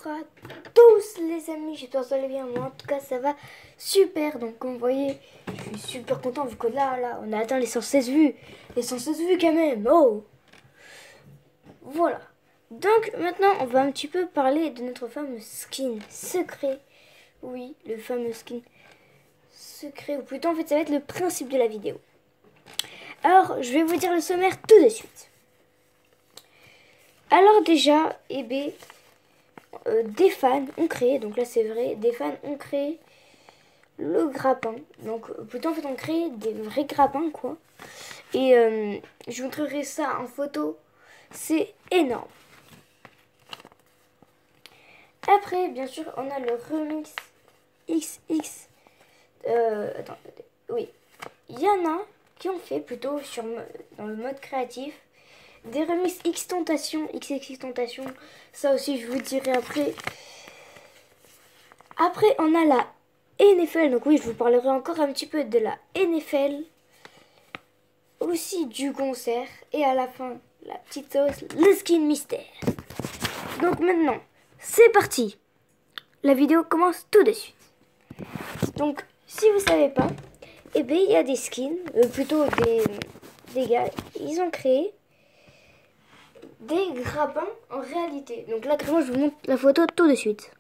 Bonjour à tous les amis, j'espère que vous allez bien. Moi en tout cas ça va super. Donc comme vous voyez, je suis super content vu que là on a atteint les 116 vues. Les 116 vues quand même. Oh, voilà. Donc maintenant on va un petit peu parler de notre fameux skin secret. Oui, le fameux skin secret, ou plutôt en fait ça va être le principe de la vidéo. Alors je vais vous dire le sommaire tout de suite. Alors déjà, des fans ont créé, donc là c'est vrai, des fans ont créé le grappin. Donc plutôt en fait on crée des vrais grappins quoi. Et je vous montrerai ça en photo. C'est énorme. Après bien sûr on a le remix XX. Attends, oui. Il y en a qui ont fait plutôt dans le mode créatif. Des remix X Tentation, XX Tentation, ça aussi je vous dirai après. Après on a la NFL, donc oui je vous parlerai encore un petit peu de la NFL. Aussi du concert et à la fin la petite sauce, le skin mystère. Donc maintenant c'est parti. La vidéo commence tout de suite. Donc si vous savez pas, il y a des skins, plutôt des gars, ils ont créé des grappins en réalité. Donc là, carrément, je vous montre la photo tout de suite.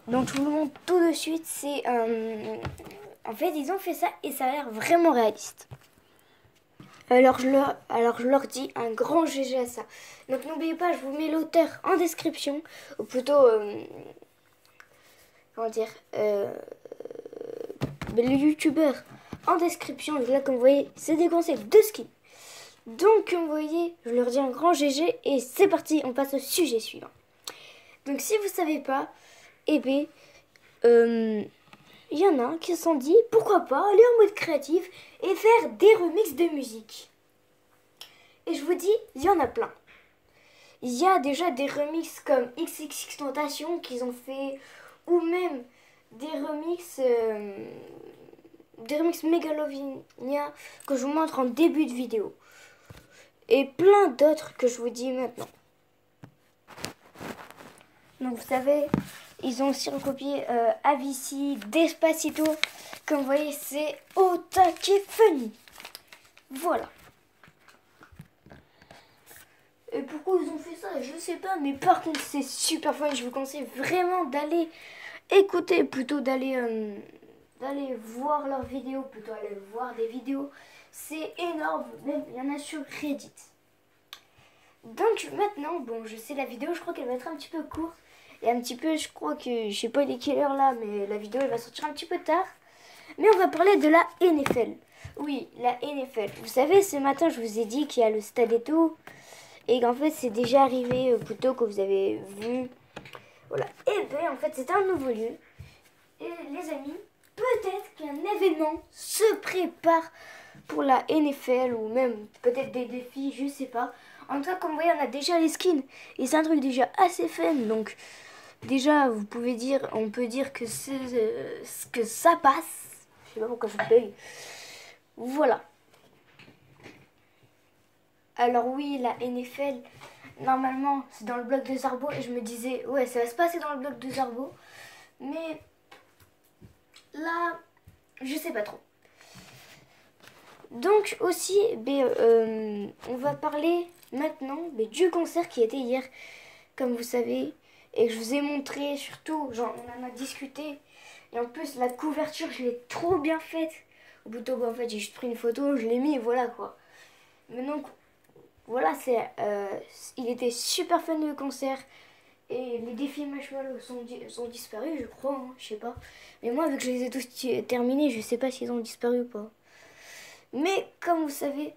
Donc je vous le montre tout de suite. C'est en fait, ils ont fait ça et ça a l'air vraiment réaliste. Alors je leur dis un grand GG à ça. Donc n'oubliez pas, je vous mets l'auteur en description, ou plutôt comment dire, le youtubeur en description. Là, comme vous voyez, c'est des conseils de skins. Donc, comme vous voyez, je leur dis un grand GG et c'est parti, on passe au sujet suivant. Donc, si vous savez pas, il y en a qui se sont dit, pourquoi pas aller en mode créatif et faire des remixes de musique. Et je vous dis, il y en a plein. Il y a déjà des remixes comme XXXTentacion qu'ils ont fait, ou même des remixes Megalovania que je vous montre en début de vidéo. Et plein d'autres que je vous dis maintenant. Donc vous savez, ils ont aussi recopié Avicii, Despacito. Comme vous voyez, c'est au taquet funny. Voilà. Et pourquoi ils ont fait ça, je sais pas. Mais par contre, c'est super fun. Je vous conseille vraiment d'aller écouter, plutôt d'aller voir leurs vidéos, plutôt aller voir des vidéos. C'est énorme, même il y en a sur Reddit. Donc maintenant, bon, je sais la vidéo, je crois qu'elle va être un petit peu courte. Et un petit peu, je crois que, je sais pas il est quelle heure là, mais la vidéo elle va sortir un petit peu tard. Mais on va parler de la NFL. Oui, la NFL. Vous savez, ce matin, je vous ai dit qu'il y a le stade et tout. Et qu'en fait, c'est déjà arrivé, plutôt que vous avez vu. Voilà. Et bien, en fait, c'est un nouveau lieu. Et les amis, peut-être qu'un événement se prépare pour la NFL, ou même peut-être des défis, je sais pas. En tout cas, comme vous voyez, on a déjà les skins. Et c'est un truc déjà assez fun. Donc, déjà, on peut dire que que ça passe. Je sais pas pourquoi je bug. Voilà. Alors oui, la NFL, normalement, c'est dans le bloc de Zarbo. Et je me disais, ouais, ça va se passer dans le bloc de Zarbo. Mais là, je sais pas trop. Donc aussi, on va parler maintenant du concert qui était hier, comme vous savez, et que je vous ai montré surtout, genre on en a discuté, et en plus la couverture je l'ai trop bien faite. Au bout de en fait j'ai juste pris une photo, je l'ai mis et voilà quoi. Mais donc voilà, il était super fun le concert. Et les défis Marshmallow sont disparus, je crois, hein, je sais pas. Mais moi, vu que je les ai tous terminés, je sais pas s'ils ont disparu ou pas. Mais comme vous savez,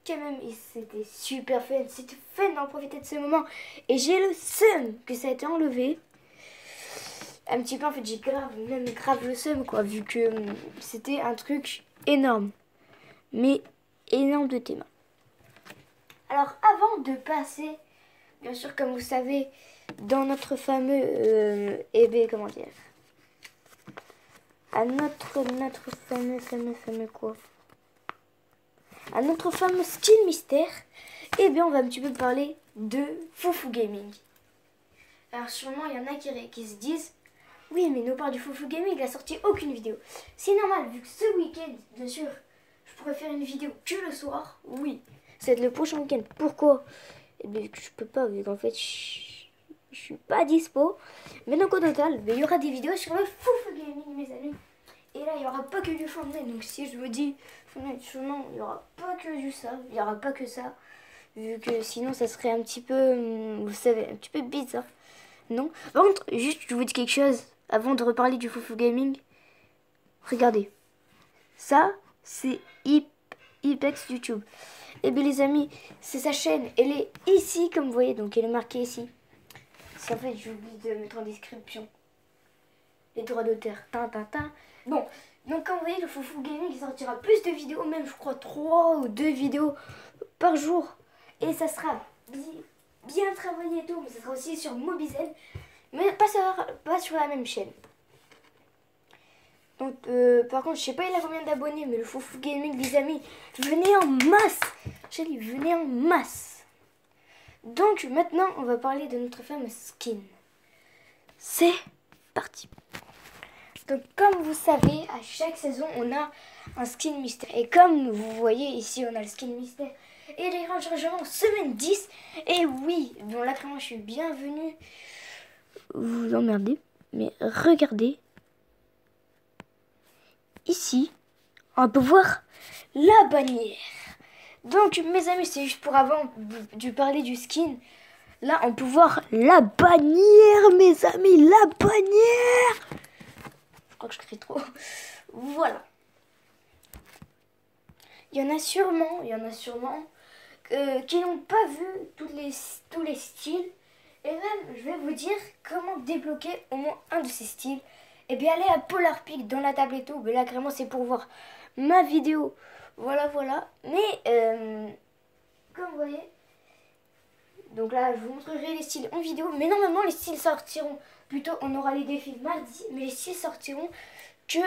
quand même, c'était super fun. C'était fun d'en profiter de ce moment. Et j'ai le seum que ça a été enlevé. Un petit peu, en fait, j'ai grave le seum, quoi. Vu que c'était un truc énorme. Mais énorme de tes mains. Alors, avant de passer, bien sûr, comme vous savez, dans notre fameux, comment dire, à notre fameux quoi, à notre fameux skin mystère, on va un petit peu parler de Foufou Gaming. Alors sûrement il y en a qui se disent oui mais nous parle du Foufou Gaming, il a sorti aucune vidéo. C'est normal vu que ce week-end, bien sûr, je pourrais faire une vidéo que le soir. Oui, c'est le prochain week-end. Pourquoi? Eh bien, je peux pas vu qu'en fait je suis pas dispo. Mais donc au total, il y aura des vidéos sur le Foufou Gaming mes amis. Et là il y aura pas que du Fortnite. Donc si je me dis Fortnite sûrement il y aura pas que du ça, il y aura pas que ça. Vu que sinon ça serait un petit peu, vous savez, un petit peu bizarre. Non. Par contre, juste je vous dis quelque chose avant de reparler du Foufou Gaming. Regardez. Ça, c'est Ipex YouTube. Et bien les amis, c'est sa chaîne. Elle est ici, comme vous voyez. Donc elle est marquée ici. C'est en fait, j'ai oublié de mettre en description. Les droits d'auteur. Bon, donc comme vous voyez, le Foufou Gaming il sortira plus de vidéos. Même je crois 3 ou 2 vidéos par jour. Et ça sera bien travaillé et tout. Mais ça sera aussi sur Mobizen. Mais pas sur la même chaîne. Donc, par contre, je sais pas il a combien d'abonnés, mais le Foufou Gaming, les amis, venez en masse. J'ai dit, venez en masse. Donc, maintenant, on va parler de notre fameuse skin. C'est parti. Donc, comme vous savez, à chaque saison, on a un skin mystère. Et comme vous voyez ici, on a le skin mystère. Et les grands changements, semaine 10. Et oui, bon là, vraiment, je suis bienvenue. Vous emmerdez, mais regardez. Ici, on peut voir la bannière. Donc, mes amis, c'est juste pour avant de parler du skin. Là, on peut voir la bannière, mes amis, la bannière. Je crois que je crie trop. Voilà. Il y en a sûrement qui n'ont pas vu tous les styles. Et même, je vais vous dire comment débloquer au moins un de ces styles. Et bien, allez à Polar Peak dans la table et tout. Mais là, vraiment, c'est pour voir ma vidéo. Voilà. Mais, comme vous voyez, donc là, je vous montrerai les styles en vidéo. Mais normalement, les styles sortiront. Plutôt, on aura les défis mardi. Mais les styles sortiront que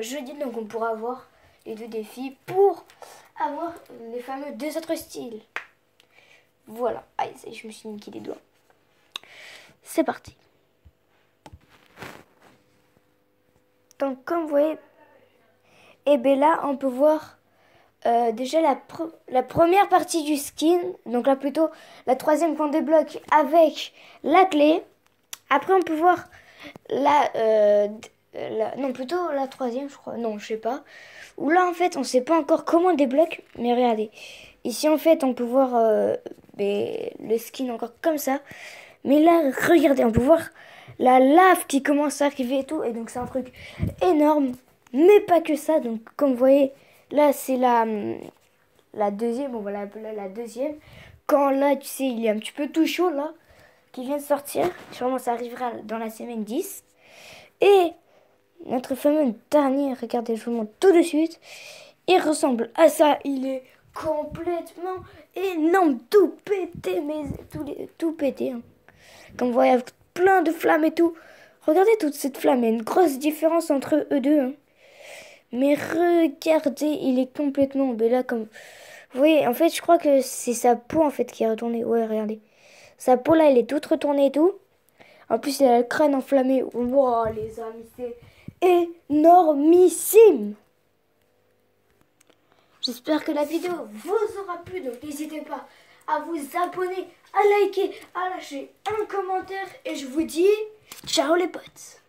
jeudi. Donc, on pourra avoir les 2 défis pour avoir les fameux 2 autres styles. Voilà. Allez, ça y est, je me suis niqué les doigts. C'est parti. Donc comme vous voyez, et bien là on peut voir déjà la première partie du skin. Donc là plutôt la 3e qu'on débloque avec la clé. Après on peut voir non plutôt la 3e je crois. Non je sais pas. Où là en fait on sait pas encore comment on débloque. Mais regardez. Ici en fait on peut voir le skin encore comme ça. Mais là, regardez, on peut voir la lave qui commence à arriver et tout. Et donc, c'est un truc énorme. Mais pas que ça. Donc, comme vous voyez, là, c'est la 2e. On va l'appeler la 2e. Quand là, tu sais, il est un petit peu tout chaud, là, qui vient de sortir. Sûrement, ça arrivera dans la semaine 10. Et notre fameux dernier, regardez, je vous montre tout de suite. Il ressemble à ça. Il est complètement énorme. Tout pété, mais tout pété, hein. Comme vous voyez, avec plein de flammes et tout. Regardez toute cette flamme. Il y a une grosse différence entre eux deux. Hein. Mais regardez, il est complètement... Mais là, comme... Vous voyez, en fait, je crois que c'est sa peau, en fait, qui est retournée. Ouais, regardez. Sa peau, là, elle est toute retournée et tout. En plus, il a le crâne enflammé. Wow, les amis, c'est énormissime. J'espère que la vidéo vous aura plu. Donc, n'hésitez pas à vous abonner, à liker, à lâcher un commentaire. Et je vous dis ciao les potes.